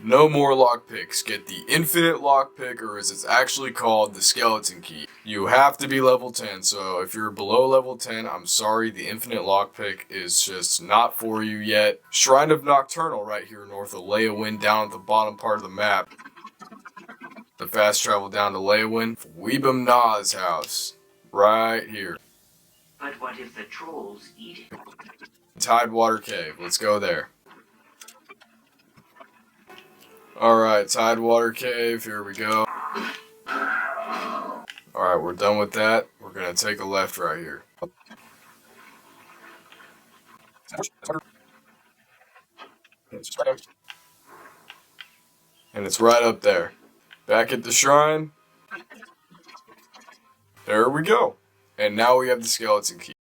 No more lockpicks. Get the infinite lockpick, or as it's actually called, the skeleton key. You have to be level 10, so if you're below level 10, I'm sorry, the infinite lockpick is just not for you yet. Shrine of Nocturnal right here north of Leyawind, down at the bottom part of the map. The fast travel down to Leyawind. Weebum Na's house. Right here. But what if the trolls eat it? Tidewater Cave. Let's go there. Alright, Tidewater Cave, here we go. Alright, we're done with that. We're gonna take a left right here. And it's right up there. Back at the shrine. There we go. And now we have the skeleton key.